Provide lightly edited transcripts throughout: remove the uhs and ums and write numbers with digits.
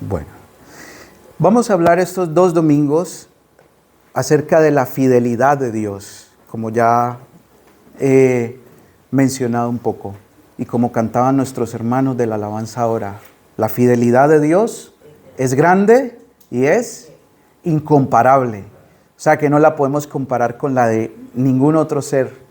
Bueno, vamos a hablar estos 2 domingos acerca de la fidelidad de Dios, como ya he mencionado un poco, y como cantaban nuestros hermanos de la alabanza ahora. La fidelidad de Dios es grande y es incomparable. O sea que no la podemos comparar con la de ningún otro ser.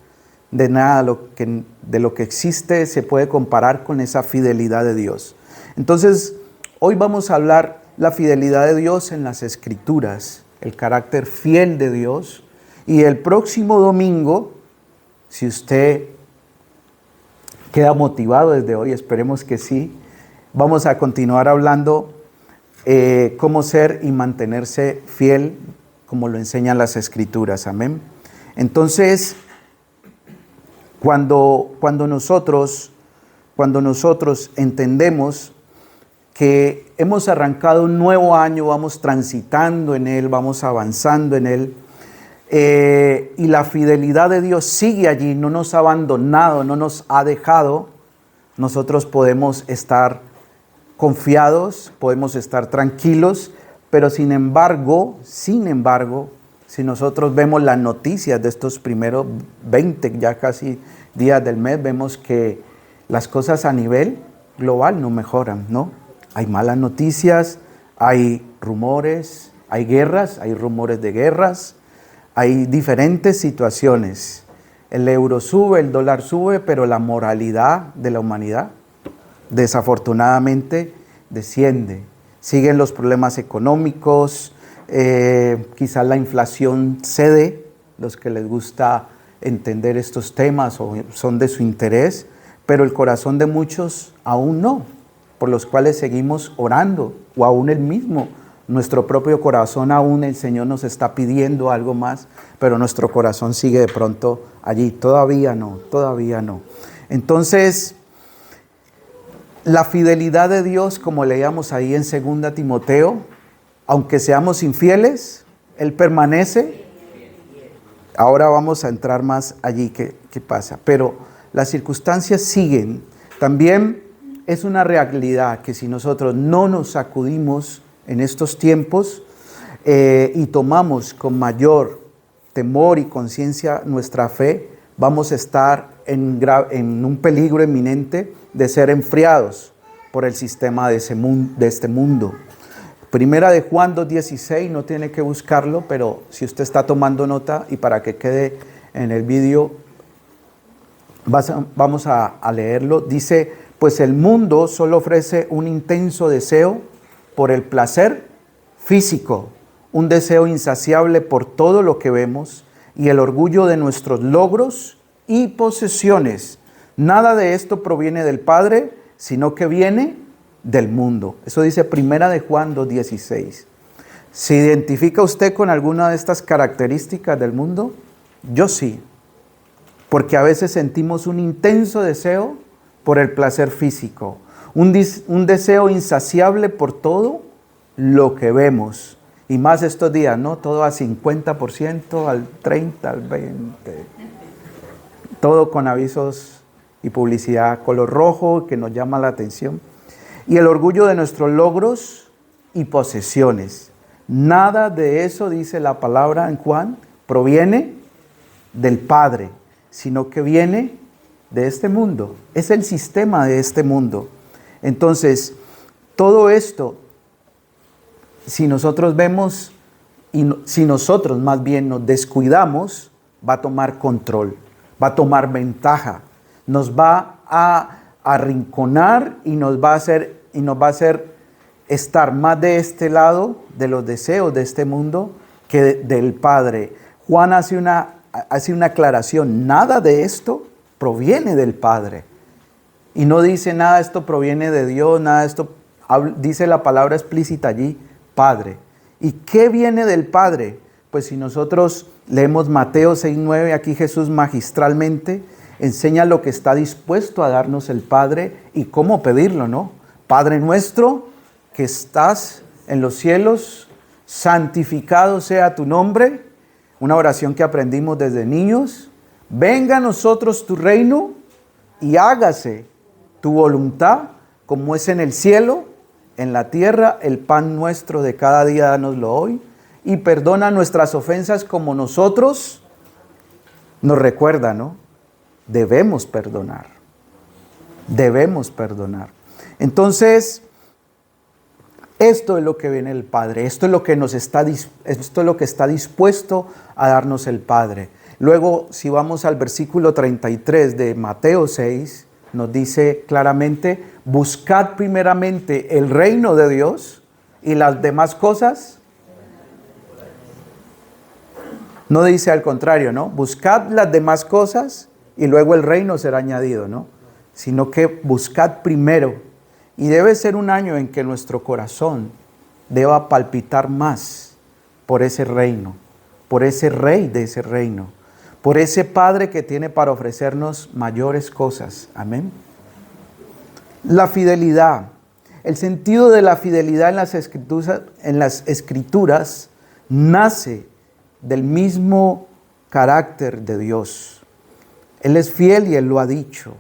De nada de lo que existe se puede comparar con esa fidelidad de Dios. Entonces, hoy vamos a hablar la fidelidad de Dios en las Escrituras, el carácter fiel de Dios. Y el próximo domingo, si usted queda motivado desde hoy, esperemos que sí, vamos a continuar hablando cómo ser y mantenerse fiel, como lo enseñan las Escrituras. Amén. Entonces, cuando nosotros entendemos que hemos arrancado un nuevo año, vamos transitando en él, vamos avanzando en él, y la fidelidad de Dios sigue allí, no nos ha abandonado, no nos ha dejado, nosotros podemos estar confiados, podemos estar tranquilos, pero sin embargo, si nosotros vemos las noticias de estos primeros 20, ya casi días del mes, vemos que las cosas a nivel global no mejoran, ¿no? Hay malas noticias, hay rumores, hay guerras, hay rumores de guerras, hay diferentes situaciones. El euro sube, el dólar sube, pero la moralidad de la humanidad desafortunadamente desciende. Siguen los problemas económicos, quizás la inflación cede, los que les gusta entender estos temas o son de su interés, pero el corazón de muchos aún no, por los cuales seguimos orando, o aún el mismo, nuestro propio corazón aún el Señor nos está pidiendo algo más, pero nuestro corazón sigue de pronto allí, todavía no. Entonces, la fidelidad de Dios, como leíamos ahí en 2 Timoteo, aunque seamos infieles, Él permanece. Ahora vamos a entrar más allí, qué pasa. Pero las circunstancias siguen. También es una realidad que si nosotros no nos sacudimos en estos tiempos y tomamos con mayor temor y conciencia nuestra fe, vamos a estar en un peligro inminente de ser enfriados por el sistema de este mundo. Primera de Juan 2:16, no tiene que buscarlo, pero si usted está tomando nota y para que quede en el vídeo, vamos a leerlo. Dice, pues el mundo solo ofrece un intenso deseo por el placer físico, un deseo insaciable por todo lo que vemos y el orgullo de nuestros logros y posesiones. Nada de esto proviene del Padre, sino que viene del mundo. Eso dice Primera de Juan 2:16. ¿Se identifica usted con alguna de estas características del mundo? Yo sí, porque a veces sentimos un intenso deseo por el placer físico, un deseo insaciable por todo lo que vemos, y más estos días, ¿no? Todo al 50%, al 30%, al 20%, todo con avisos y publicidad color rojo que nos llama la atención. Y el orgullo de nuestros logros y posesiones. Nada de eso, dice la palabra en Juan, proviene del Padre, sino que viene de este mundo. Es el sistema de este mundo. Entonces, todo esto, si nosotros vemos, si nosotros más bien nos descuidamos, va a tomar control, va a tomar ventaja, nos va a arrinconar y nos va a hacer estar más de este lado de los deseos de este mundo que del Padre. Juan hace una aclaración, nada de esto proviene del Padre. Y no dice nada, esto proviene de Dios, nada de esto, dice la palabra explícita allí, Padre. ¿Y qué viene del Padre? Pues si nosotros leemos Mateo 6:9, aquí Jesús magistralmente enseña lo que está dispuesto a darnos el Padre y cómo pedirlo, ¿no? Padre nuestro que estás en los cielos, santificado sea tu nombre, una oración que aprendimos desde niños. Venga a nosotros tu reino y hágase tu voluntad como es en el cielo, en la tierra, el pan nuestro de cada día dánoslo hoy, y perdona nuestras ofensas como nosotros, nos recuerda, ¿no? Debemos perdonar. Debemos perdonar. Entonces, esto es lo que viene el Padre, esto es lo que está dispuesto a darnos el Padre. Luego, si vamos al versículo 33 de Mateo 6, nos dice claramente, buscad primeramente el reino de Dios y las demás cosas. No dice al contrario, ¿no? Buscad las demás cosas y luego el reino será añadido, ¿no? Sino que buscad primero. Y debe ser un año en que nuestro corazón deba palpitar más por ese reino, por ese rey de ese reino, por ese Padre que tiene para ofrecernos mayores cosas. Amén. La fidelidad. El sentido de la fidelidad en las escrituras nace del mismo carácter de Dios. Él es fiel y Él lo ha dicho.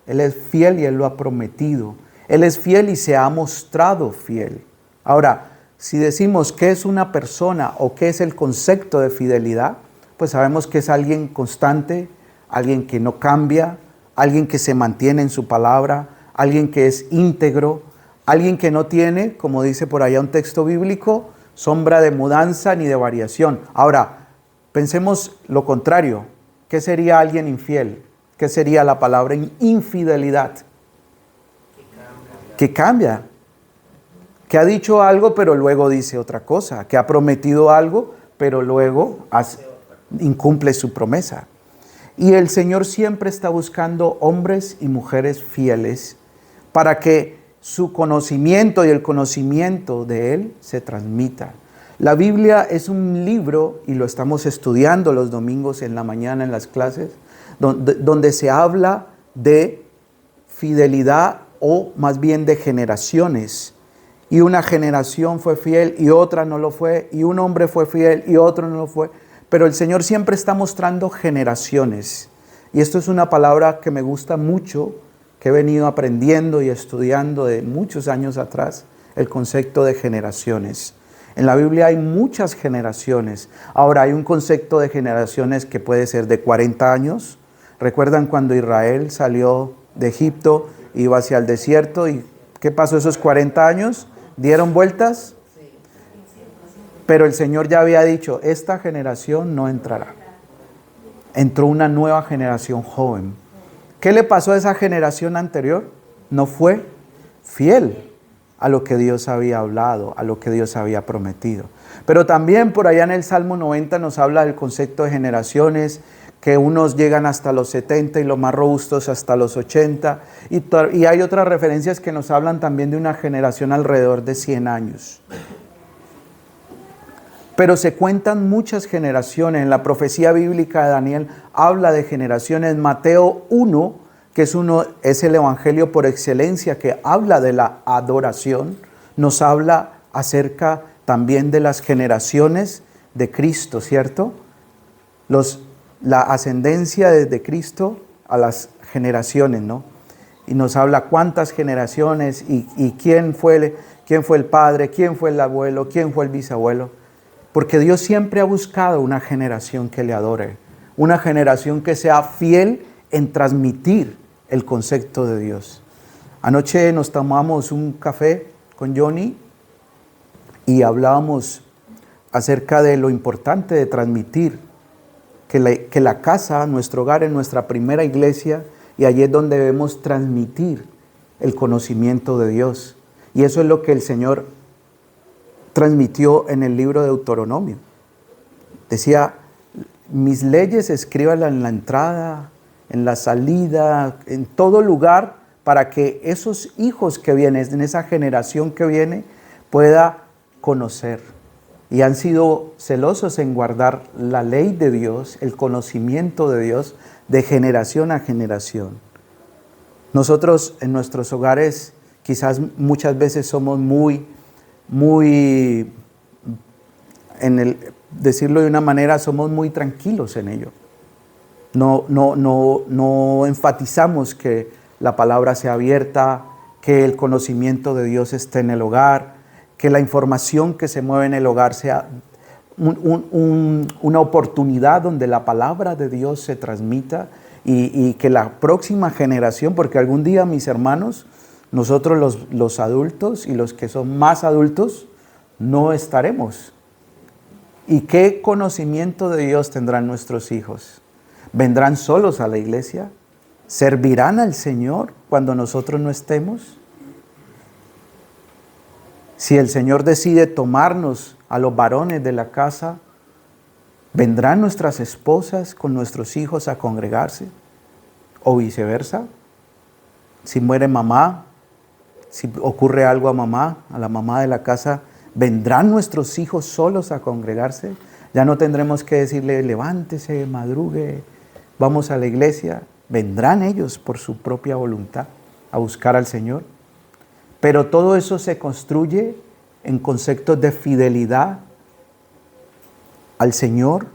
Él es fiel y Él lo ha prometido. Él es fiel y se ha mostrado fiel. Ahora, si decimos qué es una persona o qué es el concepto de fidelidad, pues sabemos que es alguien constante, alguien que no cambia, alguien que se mantiene en su palabra, alguien que es íntegro, alguien que no tiene, como dice por allá un texto bíblico, sombra de mudanza ni de variación. Ahora, pensemos lo contrario. ¿Qué sería alguien infiel? ¿Qué sería la palabra infidelidad? Que cambia. Que ha dicho algo, pero luego dice otra cosa. Que ha prometido algo, pero luego incumple su promesa. Y el Señor siempre está buscando hombres y mujeres fieles para que su conocimiento y el conocimiento de Él se transmita. La Biblia es un libro, y lo estamos estudiando los domingos en la mañana en las clases, donde se habla de fidelidad o más bien de generaciones. Y una generación fue fiel y otra no lo fue, y un hombre fue fiel y otro no lo fue. Pero el Señor siempre está mostrando generaciones. Y esto es una palabra que me gusta mucho, que he venido aprendiendo y estudiando de muchos años atrás, el concepto de generaciones. En la Biblia hay muchas generaciones. Ahora hay un concepto de generaciones que puede ser de 40 años. ¿Recuerdan cuando Israel salió de Egipto, iba hacia el desierto? ¿Y qué pasó esos 40 años? ¿Dieron vueltas? Pero el Señor ya había dicho, esta generación no entrará. Entró una nueva generación joven. ¿Qué le pasó a esa generación anterior? No fue fiel a lo que Dios había hablado, a lo que Dios había prometido. Pero también por allá en el Salmo 90 nos habla del concepto de generaciones, que unos llegan hasta los 70 y los más robustos hasta los 80. Y hay otras referencias que nos hablan también de una generación alrededor de 100 años. Pero se cuentan muchas generaciones. En la profecía bíblica de Daniel habla de generaciones. Mateo 1, que es el evangelio por excelencia que habla de la adoración, nos habla acerca también de las generaciones de Cristo, ¿cierto? La ascendencia desde Cristo a las generaciones, ¿no? Y nos habla cuántas generaciones y quién fue el padre, quién fue el abuelo, quién fue el bisabuelo. Porque Dios siempre ha buscado una generación que le adore, una generación que sea fiel en transmitir el concepto de Dios. Anoche nos tomamos un café con Johnny y hablábamos acerca de lo importante de transmitir, que la casa, nuestro hogar es nuestra primera iglesia y allí es donde debemos transmitir el conocimiento de Dios. Y eso es lo que el Señor transmitió en el libro de Deuteronomio. Decía, mis leyes escríbalas en la entrada, en la salida, en todo lugar, para que esos hijos que vienen, en esa generación que viene, pueda conocer. Y han sido celosos en guardar la ley de Dios, el conocimiento de Dios, de generación a generación. Nosotros en nuestros hogares quizás muchas veces somos decirlo de una manera, somos muy tranquilos en ello. No enfatizamos que la palabra sea abierta, que el conocimiento de Dios esté en el hogar, que la información que se mueve en el hogar sea una oportunidad donde la palabra de Dios se transmita y que la próxima generación, porque algún día, mis hermanos, nosotros los adultos y los que son más adultos no estaremos. ¿Y qué conocimiento de Dios tendrán nuestros hijos? ¿Vendrán solos a la iglesia? ¿Servirán al Señor cuando nosotros no estemos? Si el Señor decide tomarnos a los varones de la casa, ¿vendrán nuestras esposas con nuestros hijos a congregarse? ¿O viceversa? Si muere mamá, si ocurre algo a mamá, a la mamá de la casa, ¿vendrán nuestros hijos solos a congregarse? Ya no tendremos que decirle, levántese, madrugue, vamos a la iglesia. Vendrán ellos por su propia voluntad a buscar al Señor. Pero todo eso se construye en conceptos de fidelidad al Señor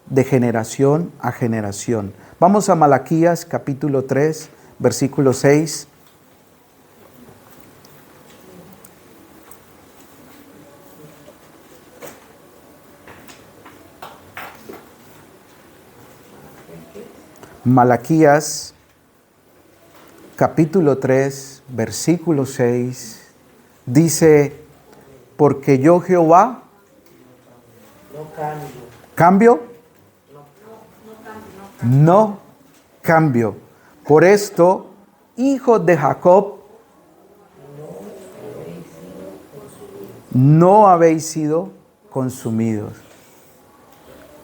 de generación a generación. Vamos a Malaquías capítulo 3, versículo 6. Malaquías capítulo 3, versículo 6, dice, porque yo Jehová, ¿cambio? No cambio. Por esto, hijos de Jacob, no habéis sido consumidos.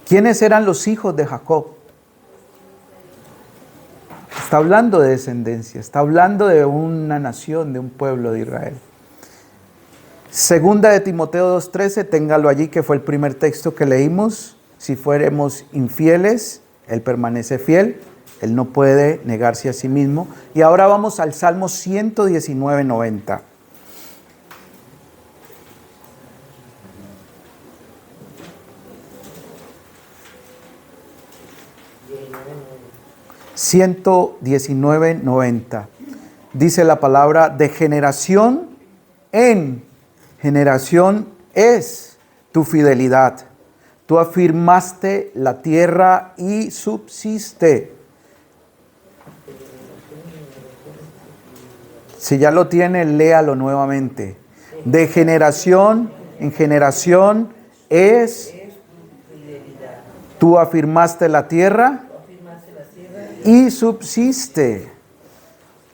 ¿Quiénes eran los hijos de Jacob? Está hablando de descendencia, está hablando de una nación, de un pueblo de Israel. Segunda de Timoteo 2:13, téngalo allí, que fue el primer texto que leímos. Si fuéramos infieles, Él permanece fiel, Él no puede negarse a sí mismo. Y ahora vamos al Salmo 119:90. $119.90. Dice la palabra, de generación en generación es tu fidelidad. Tú afirmaste la tierra y subsiste. Si ya lo tiene, léalo nuevamente. De generación en generación es. Tú afirmaste la tierra y subsiste.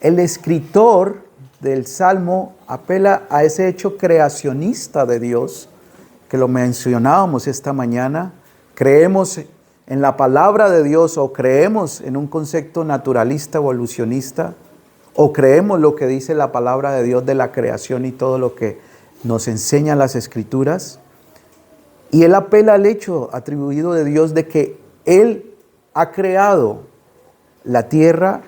El escritor del Salmo apela a ese hecho creacionista de Dios, que lo mencionábamos esta mañana. Creemos en la palabra de Dios o creemos en un concepto naturalista, evolucionista, o creemos lo que dice la palabra de Dios de la creación y todo lo que nos enseñan las Escrituras. Y él apela al hecho atribuido de Dios de que Él ha creado la tierra,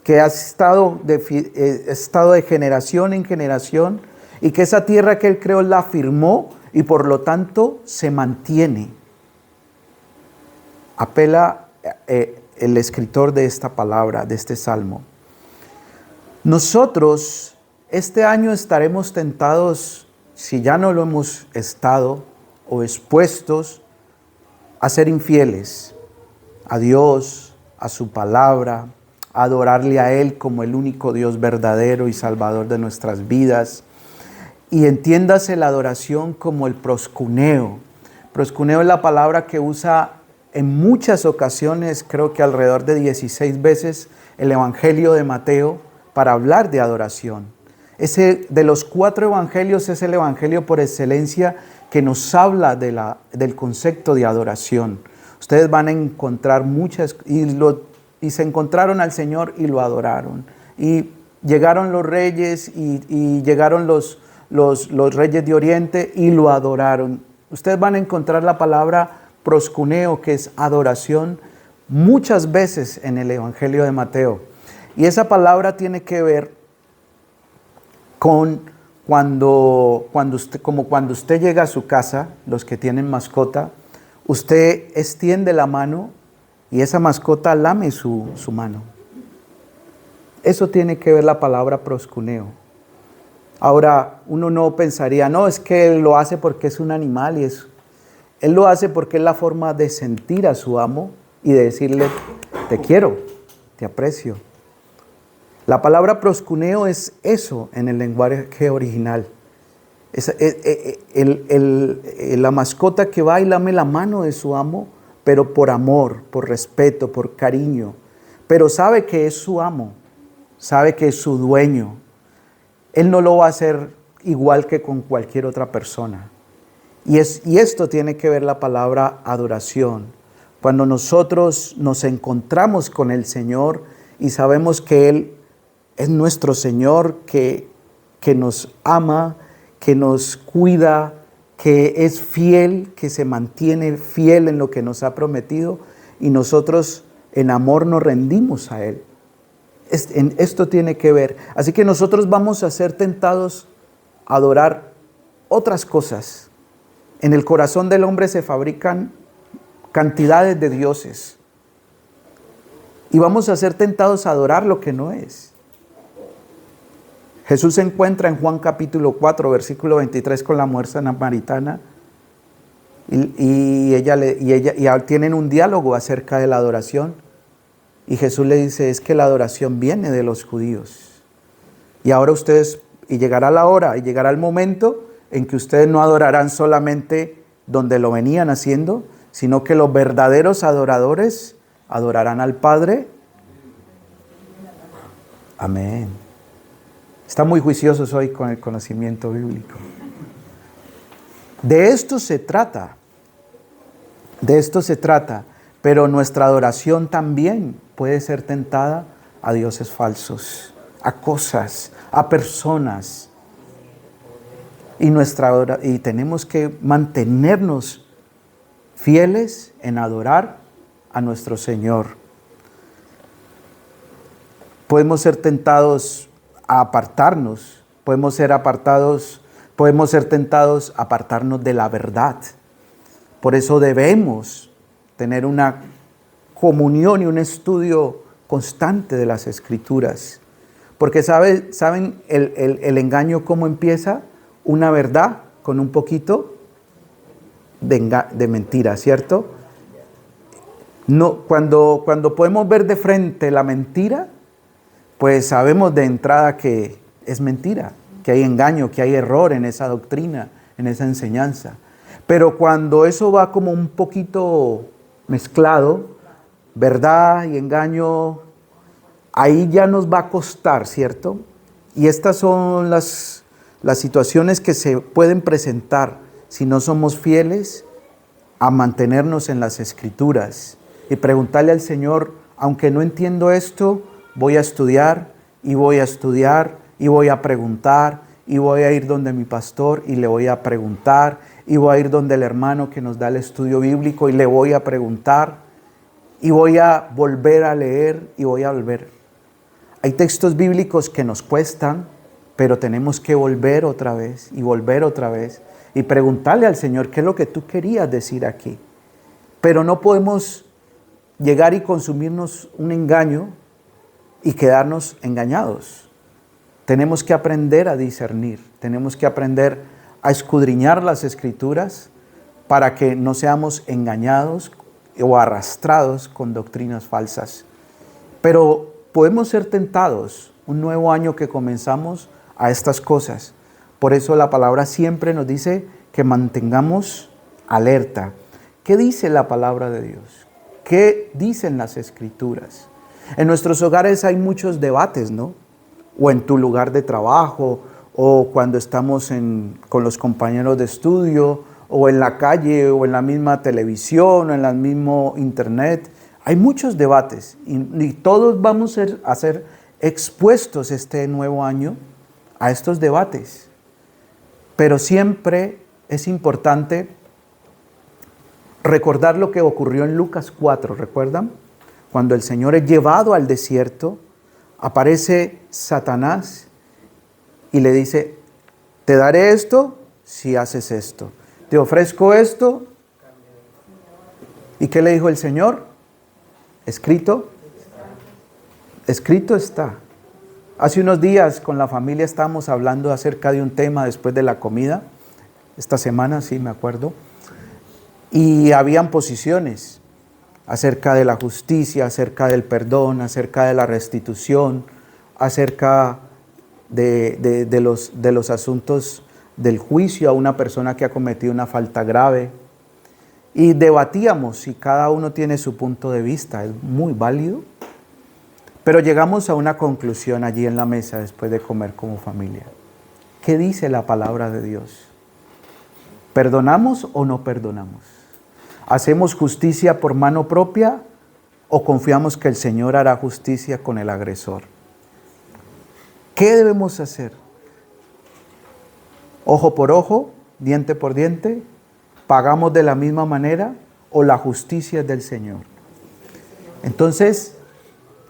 que ha estado de generación en generación, y que esa tierra que Él creó la afirmó y por lo tanto se mantiene. Apela el escritor de esta palabra, de este salmo. Nosotros este año estaremos tentados, si ya no lo hemos estado, o expuestos a ser infieles a Dios, a su palabra, a adorarle a Él como el único Dios verdadero y salvador de nuestras vidas. Y entiéndase la adoración como el proscuneo. Proscuneo es la palabra que usa en muchas ocasiones, creo que alrededor de 16 veces, el Evangelio de Mateo para hablar de adoración. Ese de los 4 evangelios es el evangelio por excelencia que nos habla del concepto de adoración. Ustedes van a encontrar muchas, y se encontraron al Señor y lo adoraron. Y llegaron los reyes y llegaron los reyes de Oriente y lo adoraron. Ustedes van a encontrar la palabra proscuneo, que es adoración, muchas veces en el Evangelio de Mateo. Y esa palabra tiene que ver con cuando usted llega a su casa, los que tienen mascota, usted extiende la mano y esa mascota lame su mano. Eso tiene que ver la palabra proscuneo. Ahora, uno no pensaría, no, es que él lo hace porque es un animal y es... Él lo hace porque es la forma de sentir a su amo y de decirle, te quiero, te aprecio. La palabra proscuneo es eso en el lenguaje original. La mascota que va y lame la mano de su amo, pero por amor, por respeto, por cariño. Pero sabe que es su amo, sabe que es su dueño. Él no lo va a hacer igual que con cualquier otra persona. Y esto tiene que ver la palabra adoración. Cuando nosotros nos encontramos con el Señor y sabemos que Él es nuestro Señor, que nos ama, que nos cuida, que es fiel, que se mantiene fiel en lo que nos ha prometido, y nosotros en amor nos rendimos a Él. Esto tiene que ver. Así que nosotros vamos a ser tentados a adorar otras cosas. En el corazón del hombre se fabrican cantidades de dioses. Y vamos a ser tentados a adorar lo que no es. Jesús se encuentra en Juan capítulo 4, versículo 23 con la mujer samaritana. Y tienen un diálogo acerca de la adoración. Y Jesús le dice, es que la adoración viene de los judíos. Y ahora ustedes, y llegará la hora, y llegará el momento en que ustedes no adorarán solamente donde lo venían haciendo, sino que los verdaderos adoradores adorarán al Padre. Amén. Están muy juiciosos hoy con el conocimiento bíblico. De esto se trata. De esto se trata. Pero nuestra adoración también puede ser tentada a dioses falsos, a cosas, a personas. Y tenemos que mantenernos fieles en adorar a nuestro Señor. Podemos ser tentados a apartarnos, podemos ser tentados a apartarnos de la verdad. Por eso debemos tener una comunión y un estudio constante de las Escrituras. Porque ¿saben el engaño cómo empieza? Una verdad con un poquito de mentira, ¿cierto? No, cuando podemos ver de frente la mentira, pues sabemos de entrada que es mentira, que hay engaño, que hay error en esa doctrina, en esa enseñanza. Pero cuando eso va como un poquito mezclado, verdad y engaño, ahí ya nos va a costar, ¿cierto? Y estas son las situaciones que se pueden presentar si no somos fieles a mantenernos en las Escrituras y preguntarle al Señor, aunque no entiendo esto, voy a estudiar y voy a estudiar y voy a preguntar y voy a ir donde mi pastor y le voy a preguntar y voy a ir donde el hermano que nos da el estudio bíblico y le voy a preguntar y voy a volver a leer y voy a volver. Hay textos bíblicos que nos cuestan, pero tenemos que volver otra vez y preguntarle al Señor qué es lo que tú querías decir aquí. Pero no podemos llegar y consumirnos un engaño y quedarnos engañados. Tenemos que aprender a discernir, tenemos que aprender a escudriñar las Escrituras para que no seamos engañados o arrastrados con doctrinas falsas. Pero podemos ser tentados un nuevo año que comenzamos a estas cosas. Por eso la palabra siempre nos dice que mantengamos alerta. ¿Qué dice la palabra de Dios? ¿Qué dicen las Escrituras? En nuestros hogares hay muchos debates, ¿no? O en tu lugar de trabajo, o cuando estamos con los compañeros de estudio, o en la calle, o en la misma televisión, o en el mismo internet. Hay muchos debates y todos vamos a ser expuestos este nuevo año a estos debates. Pero siempre es importante recordar lo que ocurrió en Lucas 4, ¿recuerdan? Cuando el Señor es llevado al desierto, aparece Satanás y le dice, te daré esto si haces esto. Te ofrezco esto. ¿Y qué le dijo el Señor? Escrito está. Hace unos días con la familia estábamos hablando acerca de un tema después de la comida. Esta semana, sí, me acuerdo. Y habían posiciones acerca de la justicia, acerca del perdón, acerca de la restitución, acerca de los asuntos del juicio a una persona que ha cometido una falta grave. Y debatíamos y cada uno tiene su punto de vista, es muy válido. Pero llegamos a una conclusión allí en la mesa después de comer como familia. ¿Qué dice la palabra de Dios? ¿Perdonamos o no perdonamos? ¿Hacemos justicia por mano propia o confiamos que el Señor hará justicia con el agresor? ¿Qué debemos hacer? ¿Ojo por ojo, diente por diente? ¿Pagamos de la misma manera o la justicia es del Señor? Entonces,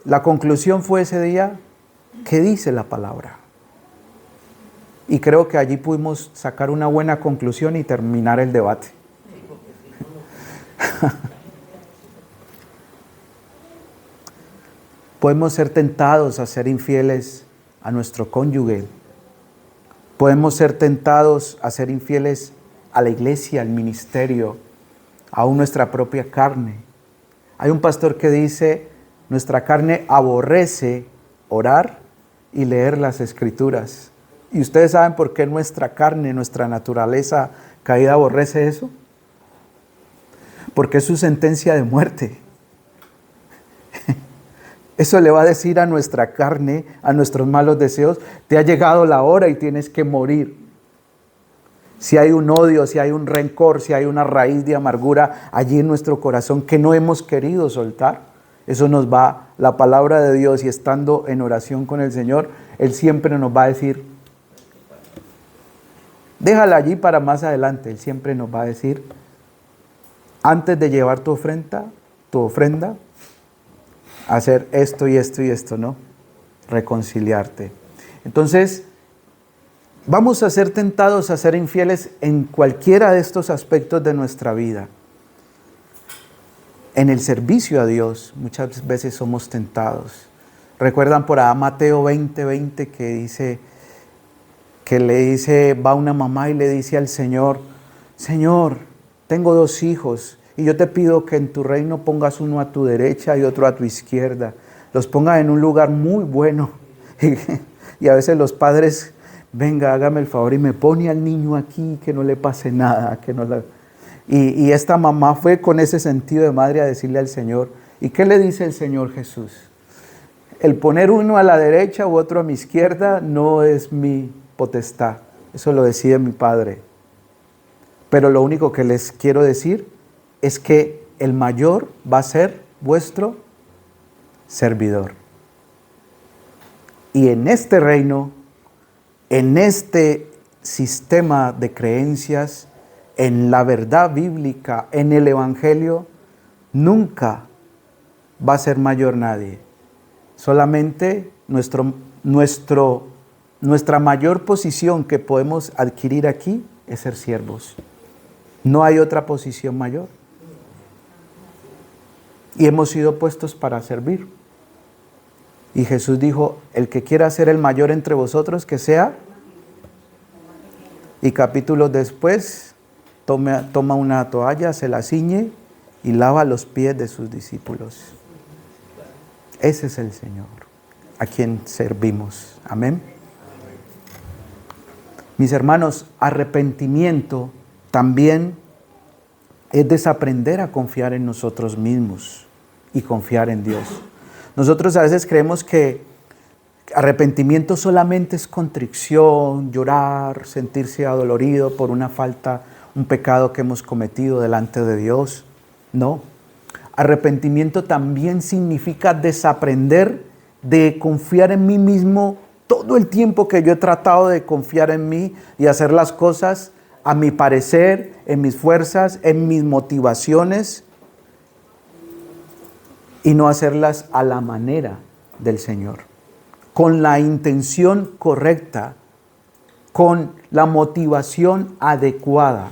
la conclusión fue ese día, ¿qué dice la palabra? Y creo que allí pudimos sacar una buena conclusión y terminar el debate. Podemos ser tentados a ser infieles a nuestro cónyuge. Podemos ser tentados a ser infieles a la iglesia, al ministerio, aún nuestra propia carne. Hay un pastor que dice, nuestra carne aborrece orar y leer las escrituras. ¿Y ustedes saben por qué nuestra carne, nuestra naturaleza caída aborrece eso? Porque es su sentencia de muerte. Eso le va a decir a nuestra carne, a nuestros malos deseos, te ha llegado la hora y tienes que morir. Si hay un odio, si hay un rencor, si hay una raíz de amargura allí en nuestro corazón que no hemos querido soltar, eso nos va, la palabra de Dios, y estando en oración con el Señor, Él siempre nos va a decir, déjala allí para más adelante. Él siempre nos va a decir, antes de llevar tu ofrenda, hacer esto y esto y esto, ¿no? Reconciliarte. Entonces, vamos a ser tentados a ser infieles en cualquiera de estos aspectos de nuestra vida. En el servicio a Dios, muchas veces somos tentados. ¿Recuerdan por ahí Mateo 20:20 que le dice, va una mamá y le dice al Señor, Señor, tengo 2 hijos y yo te pido que en tu reino pongas uno a tu derecha y otro a tu izquierda. Los pongas en un lugar muy bueno. Y a veces los padres, venga, hágame el favor y me pone al niño aquí, que no le pase nada. Y esta mamá fue con ese sentido de madre a decirle al Señor, ¿y qué le dice el Señor Jesús? El poner uno a la derecha u otro a mi izquierda no es mi potestad, eso lo decide mi Padre. Pero lo único que les quiero decir es que el mayor va a ser vuestro servidor. Y en este reino, en este sistema de creencias, en la verdad bíblica, en el Evangelio, nunca va a ser mayor nadie. Solamente nuestra mayor posición que podemos adquirir aquí es ser siervos. No hay otra posición mayor. Y hemos sido puestos para servir. Y Jesús dijo, el que quiera ser el mayor entre vosotros, que sea. Y capítulos después, toma una toalla, se la ciñe y lava los pies de sus discípulos. Ese es el Señor, a quien servimos. Amén. Mis hermanos, arrepentimiento también es desaprender a confiar en nosotros mismos y confiar en Dios. Nosotros a veces creemos que arrepentimiento solamente es contrición, llorar, sentirse adolorido por una falta, un pecado que hemos cometido delante de Dios. No. Arrepentimiento también significa desaprender de confiar en mí mismo todo el tiempo que yo he tratado de confiar en mí y hacer las cosas a mi parecer, en mis fuerzas, en mis motivaciones, y no hacerlas a la manera del Señor, con la intención correcta, con la motivación adecuada.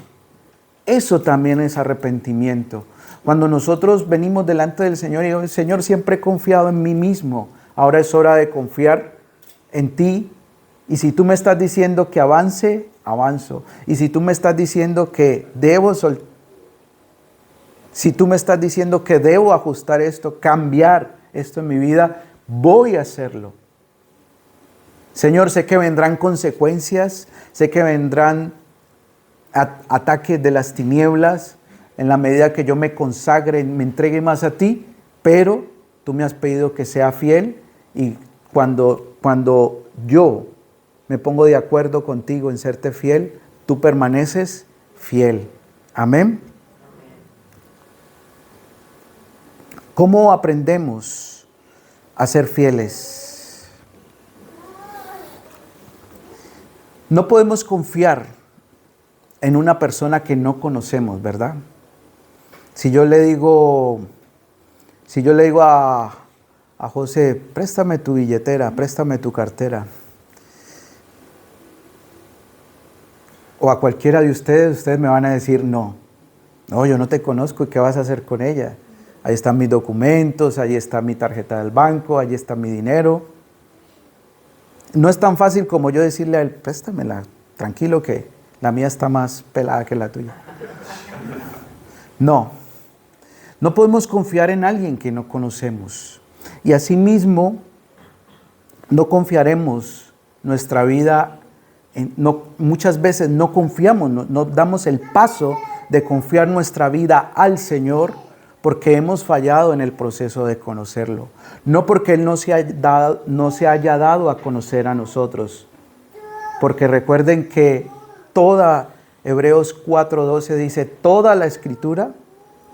Eso también es arrepentimiento. Cuando nosotros venimos delante del Señor y digo, Señor, siempre he confiado en mí mismo, ahora es hora de confiar en ti. Y si tú me estás diciendo que avance, avanzo. Y si tú me estás diciendo que si tú me estás diciendo que debo ajustar esto, cambiar esto en mi vida, voy a hacerlo. Señor, sé que vendrán consecuencias, sé que vendrán ataques de las tinieblas en la medida que yo me consagre, me entregue más a ti, pero tú me has pedido que sea fiel y cuando yo me pongo de acuerdo contigo en serte fiel, tú permaneces fiel. Amén. ¿Cómo aprendemos a ser fieles? No podemos confiar en una persona que no conocemos, ¿verdad? Si yo le digo a José, préstame tu billetera, préstame tu cartera, o a cualquiera de ustedes me van a decir, no, yo no te conozco, ¿y qué vas a hacer con ella? Ahí están mis documentos, ahí está mi tarjeta del banco, ahí está mi dinero. No es tan fácil como yo decirle a él, préstamela, tranquilo que la mía está más pelada que la tuya. No podemos confiar en alguien que no conocemos. Y asimismo, no confiaremos nuestra vida, muchas veces no confiamos, no damos el paso de confiar nuestra vida al Señor porque hemos fallado en el proceso de conocerlo. No porque Él no se haya dado a conocer a nosotros. Porque recuerden que Hebreos 4:12 dice, toda la Escritura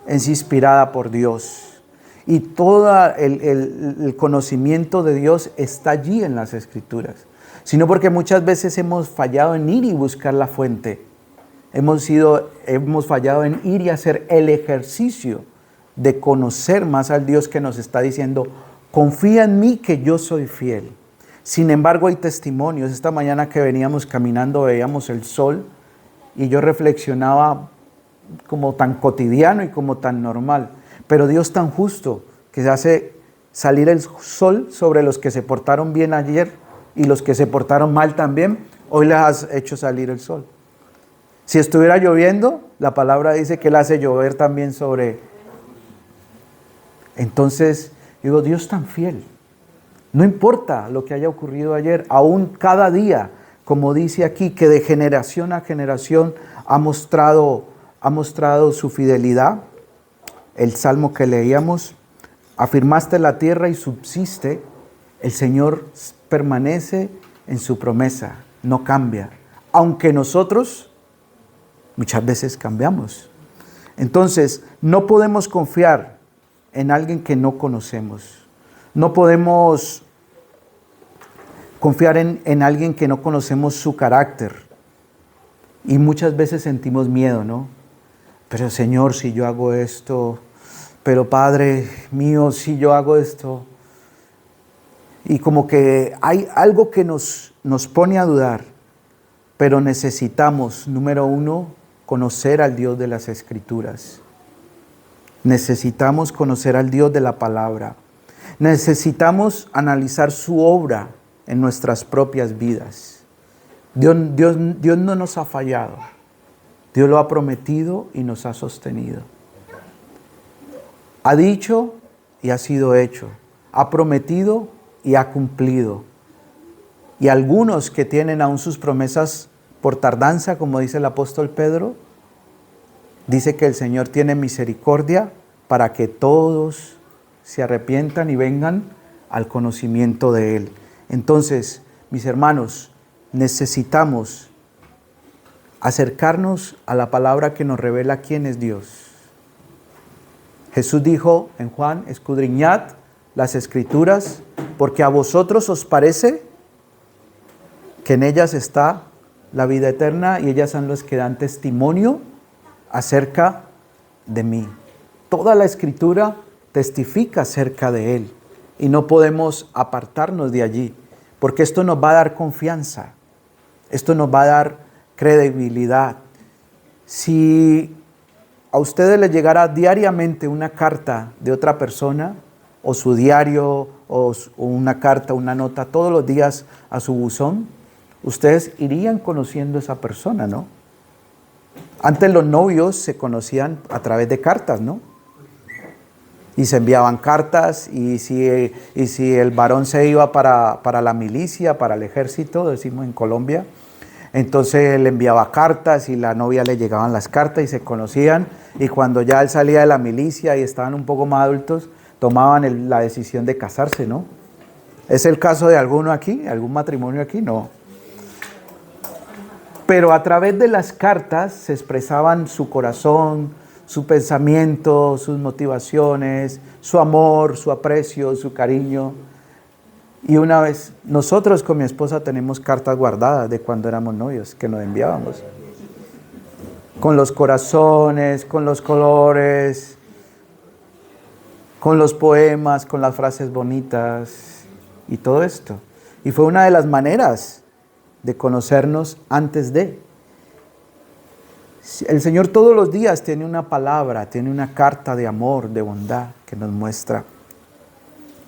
es inspirada por Dios. Y todo el conocimiento de Dios está allí en las Escrituras. Sino porque muchas veces hemos fallado en ir y buscar la fuente. Hemos fallado en ir y hacer el ejercicio de conocer más al Dios que nos está diciendo, confía en mí que yo soy fiel. Sin embargo, hay testimonios. Esta mañana que veníamos caminando veíamos el sol y yo reflexionaba como tan cotidiano y como tan normal. Pero Dios tan justo que hace salir el sol sobre los que se portaron bien ayer y los que se portaron mal también, hoy les has hecho salir el sol. Si estuviera lloviendo, la palabra dice que Él hace llover también sobre. Entonces, digo, Dios tan fiel. No importa lo que haya ocurrido ayer, aún cada día, como dice aquí, que de generación a generación ha mostrado su fidelidad. El salmo que leíamos, afirmaste la tierra y subsiste, el Señor permanece en su promesa, no cambia. Aunque nosotros muchas veces cambiamos. Entonces, no podemos confiar en alguien que no conocemos. No podemos confiar en alguien que no conocemos su carácter. Y muchas veces sentimos miedo, ¿no? Pero Señor, si yo hago esto, pero Padre mío, si yo hago esto. Y como que hay algo que nos pone a dudar. Pero necesitamos, número uno, conocer al Dios de las Escrituras. Necesitamos conocer al Dios de la palabra. Necesitamos analizar su obra en nuestras propias vidas. Dios no nos ha fallado. Dios lo ha prometido y nos ha sostenido. Ha dicho y ha sido hecho. Ha prometido y ha cumplido. Y algunos que tienen aún sus promesas por tardanza, como dice el apóstol Pedro, dice que el Señor tiene misericordia para que todos se arrepientan y vengan al conocimiento de Él. Entonces, mis hermanos, necesitamos acercarnos a la palabra que nos revela quién es Dios. Jesús dijo en Juan, escudriñad las Escrituras, porque a vosotros os parece que en ellas está la vida eterna y ellas son las que dan testimonio acerca de mí. Toda la Escritura testifica acerca de Él y no podemos apartarnos de allí, porque esto nos va a dar confianza, esto nos va a dar credibilidad. Si a ustedes les llegara diariamente una carta de otra persona, o su diario o una carta, una nota todos los días a su buzón, ustedes irían conociendo a esa persona, ¿no? Antes los novios se conocían a través de cartas, ¿no? Y se enviaban cartas, y si el varón se iba para la milicia, para el ejército, decimos en Colombia, entonces él enviaba cartas y la novia le llegaban las cartas y se conocían, y cuando ya él salía de la milicia y estaban un poco más adultos, tomaban la decisión de casarse, ¿no? ¿Es el caso de alguno aquí? ¿Algún matrimonio aquí? No. Pero a través de las cartas se expresaban su corazón, su pensamiento, sus motivaciones, su amor, su aprecio, su cariño. Y una vez, nosotros con mi esposa tenemos cartas guardadas de cuando éramos novios, que nos enviábamos. Con los corazones, con los colores, con los poemas, con las frases bonitas y todo esto. Y fue una de las maneras de conocernos antes de. El Señor todos los días tiene una palabra, tiene una carta de amor, de bondad que nos muestra.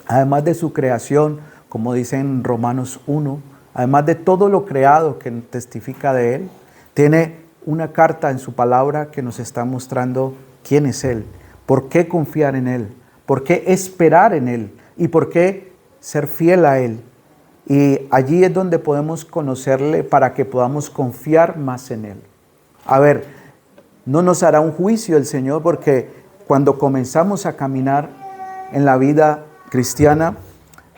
Además de su creación, como dice en Romanos 1, además de todo lo creado que testifica de Él, tiene una carta en su palabra que nos está mostrando quién es Él, por qué confiar en Él, por qué esperar en Él y por qué ser fiel a Él. Y allí es donde podemos conocerle para que podamos confiar más en Él. A ver, no nos hará un juicio el Señor, porque cuando comenzamos a caminar en la vida cristiana,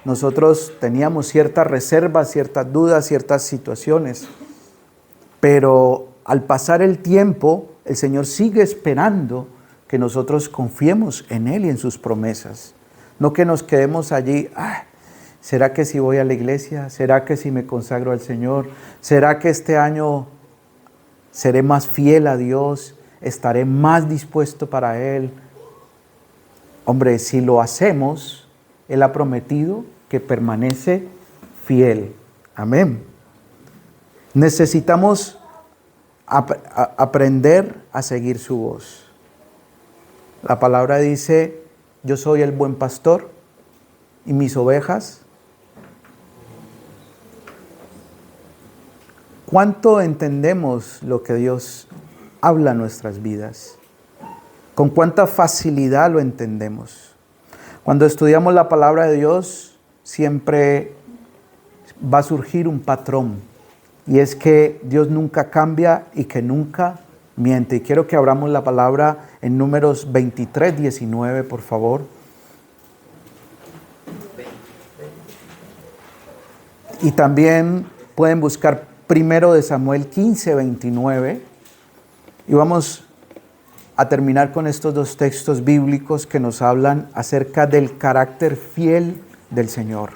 nosotros teníamos ciertas reservas, ciertas dudas, ciertas situaciones. Pero al pasar el tiempo, el Señor sigue esperando que nosotros confiemos en Él y en sus promesas. No que nos quedemos allí, ¿será que si voy a la iglesia? ¿Será que si me consagro al Señor? ¿Será que este año seré más fiel a Dios? ¿Estaré más dispuesto para Él? Hombre, si lo hacemos, Él ha prometido que permanece fiel. Amén. Necesitamos aprender a seguir su voz. La palabra dice, yo soy el buen pastor y mis ovejas. ¿Cuánto entendemos lo que Dios habla en nuestras vidas? ¿Con cuánta facilidad lo entendemos? Cuando estudiamos la palabra de Dios, siempre va a surgir un patrón. Y es que Dios nunca cambia y que nunca miente. Y quiero que abramos la palabra en Números 23, 19, por favor. Y también pueden buscar 1 Samuel 15, 29. Y vamos a terminar con estos dos textos bíblicos que nos hablan acerca del carácter fiel del Señor.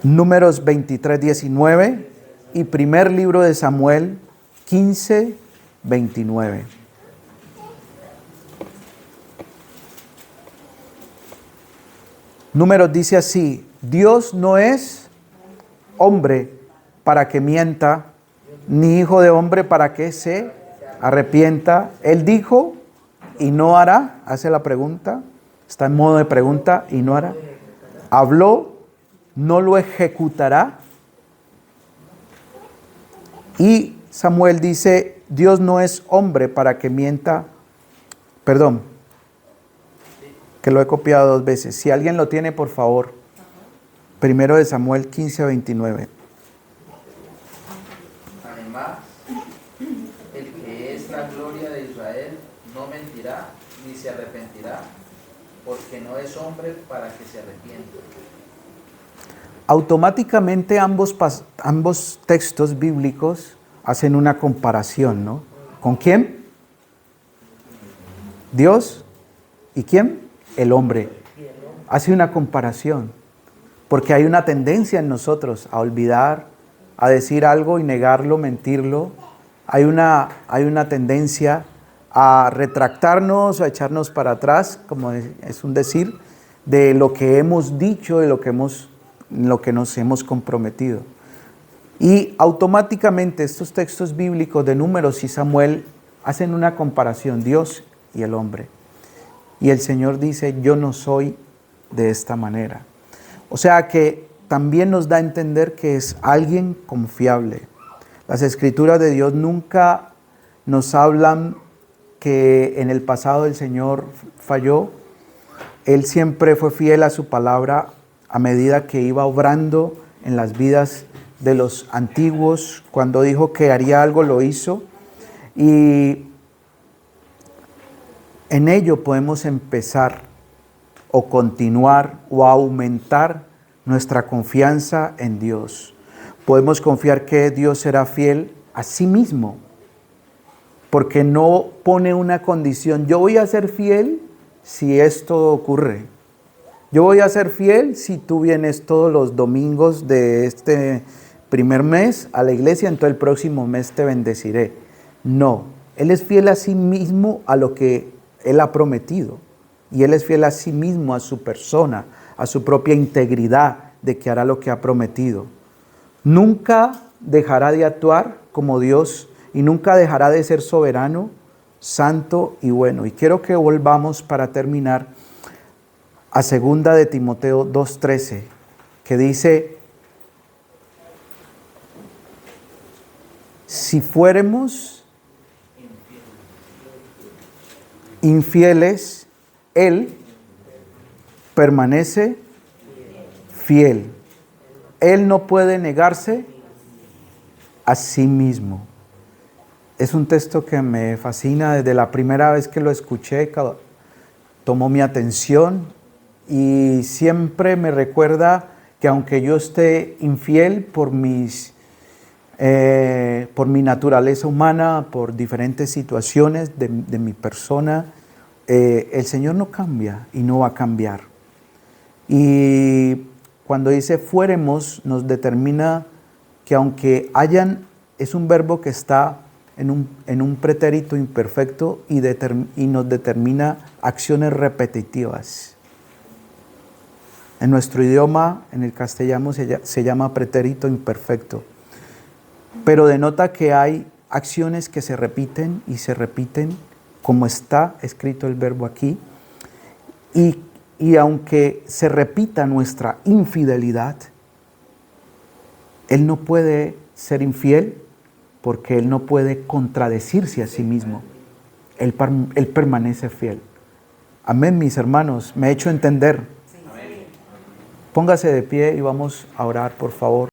Números 23, 19 y primer libro de Samuel 15, 29. Números dice así: Dios no es hombre para que mienta, ni hijo de hombre para que se arrepienta. Él dijo y no hará. Hace la pregunta, está en modo de pregunta, y no hará. Habló, no lo ejecutará. Y Samuel dice, Dios no es hombre para que mienta. Perdón, que lo he copiado 2 veces. Si alguien lo tiene, por favor. 1 Samuel 15, 29. Además, el que es la gloria de Israel no mentirá ni se arrepentirá, porque no es hombre para que se arrepienta. Automáticamente ambos textos bíblicos hacen una comparación, ¿no? ¿Con quién? Dios. ¿Y quién? El hombre. Hace una comparación, porque hay una tendencia en nosotros a olvidar, a decir algo y negarlo, mentirlo. Hay una tendencia a retractarnos, a echarnos para atrás, como es un decir, de lo que hemos dicho, de lo que nos hemos comprometido. Y automáticamente estos textos bíblicos de Números y Samuel hacen una comparación, Dios y el hombre. Y el Señor dice, yo no soy de esta manera. O sea que también nos da a entender que es alguien confiable. Las Escrituras de Dios nunca nos hablan que en el pasado el Señor falló. Él siempre fue fiel a su palabra a medida que iba obrando en las vidas de los antiguos. Cuando dijo que haría algo, lo hizo. Y en ello podemos empezar o continuar o aumentar nuestra confianza en Dios. Podemos confiar que Dios será fiel a sí mismo, porque no pone una condición. Yo voy a ser fiel si esto ocurre. Yo voy a ser fiel si tú vienes todos los domingos de este primer mes a la iglesia, entonces el próximo mes te bendeciré. No, Él es fiel a sí mismo a lo que Él ha prometido. Y Él es fiel a sí mismo, a su persona, a su propia integridad de que hará lo que ha prometido. Nunca dejará de actuar como Dios y nunca dejará de ser soberano, santo y bueno. Y quiero que volvamos para terminar a 2 de Timoteo 2:13, que dice, si fuéramos infieles, Él permanece fiel. Él no puede negarse a sí mismo. Es un texto que me fascina. Desde la primera vez que lo escuché, tomó mi atención y siempre me recuerda que aunque yo esté infiel por mi naturaleza humana, por diferentes situaciones de mi persona, el Señor no cambia y no va a cambiar. Y cuando dice fuéremos, nos determina que aunque hayan, es un verbo que está en un pretérito imperfecto y nos determina acciones repetitivas. En nuestro idioma, en el castellano, se llama pretérito imperfecto. Pero denota que hay acciones que se repiten y se repiten, como está escrito el verbo aquí. Y aunque se repita nuestra infidelidad, Él no puede ser infiel porque Él no puede contradecirse a sí mismo. Él permanece fiel. Amén, mis hermanos. Me he hecho entender. Póngase de pie y vamos a orar, por favor.